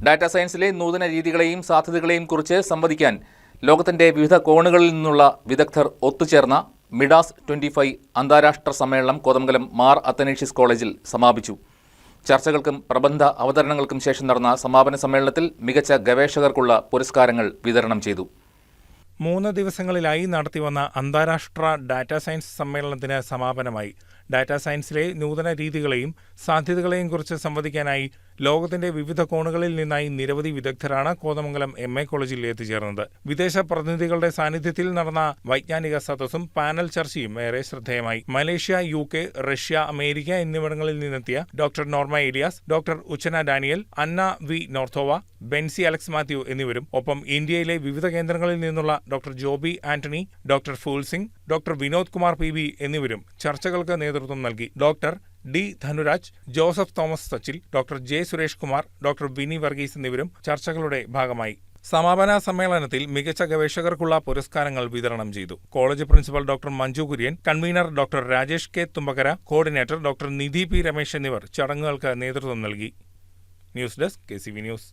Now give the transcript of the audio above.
Data സയൻസിലെ നൂതന രീതികളെയും സാധ്യതകളെയും കുറിച്ച് സംവദിക്കാൻ ലോകത്തിന്റെ വിവിധ കോണുകളിൽ നിന്നുള്ള വിദഗ്ധർ ഒത്തുചേർന്ന മിഡാസ് 25 അന്താരാഷ്ട്ര സമ്മേളനം കോതമംഗലം മാർ അത്തനേഷ്യസ് കോളേജിൽ സമാപിച്ചു. ചർച്ചകൾക്കും പ്രബന്ധ അവതരണങ്ങൾക്കും ശേഷം നടന്ന സമാപന സമ്മേളനത്തിൽ മികച്ച ഗവേഷകർക്കുള്ള പുരസ്കാരങ്ങൾ വിതരണം ചെയ്തു. 3 ദിവസങ്ങളിലായി നടത്തിവന്ന അന്താരാഷ്ട്ര ഡാറ്റാ സയൻസ് സമ്മേളനത്തിന് സമാപനമായി. ഡാറ്റാ സയൻസിലെ നൂതന രീതികളെയും സാധ്യതകളെയും കുറിച്ച് സംവദിക്കാനായി ലോകത്തിന്റെ വിവിധ കോണുകളിൽ നിന്നായി നിരവധി വിദഗ്ധരാണ് കോതമംഗലം MA കോളേജിൽ എത്തിച്ചേർന്നത്. വിദേശ പ്രതിനിധികളുടെ സാന്നിധ്യത്തിൽ നടന്ന വൈജ്ഞാനിക സദസ്സും പാനൽ ചർച്ചയും ഏറെ ശ്രദ്ധേയമായി. മലേഷ്യ, UK, റഷ്യ, അമേരിക്ക എന്നിവിടങ്ങളിൽ നിന്നെത്തിയ doctor Norma Elias, doctor Uchana Daniel, Anna V Nortova, Benzi Alex Mathew എന്നിവരും ഒപ്പം ഇന്ത്യയിലെ വിവിധ കേന്ദ്രങ്ങളിൽ നിന്നുള്ള doctor Joby Antony, doctor Phool Singh, doctor Vinod Kumar PB എന്നിവരും ചർച്ചകൾക്ക് നേതൃത്വം നൽകി. Doctor D. Dhanuraj, Joseph Thomas Sachil, doctor J. Suresh Kumar, doctor Vini Varghese എന്നിവരും ചർച്ചകളുടെ ഭാഗമായി. സമാപന സമ്മേളനത്തിൽ മികച്ച ഗവേഷകർക്കുള്ള പുരസ്കാരങ്ങൾ വിതരണം ചെയ്തു. College principal doctor Manju Kurian, convener doctor Rajesh K. Thumbakkara, coordinator doctor Nidhi P. Ramesh എന്നിവർ ചടങ്ങുകൾക്ക് നേതൃത്വം നൽകി. News desk KCV news.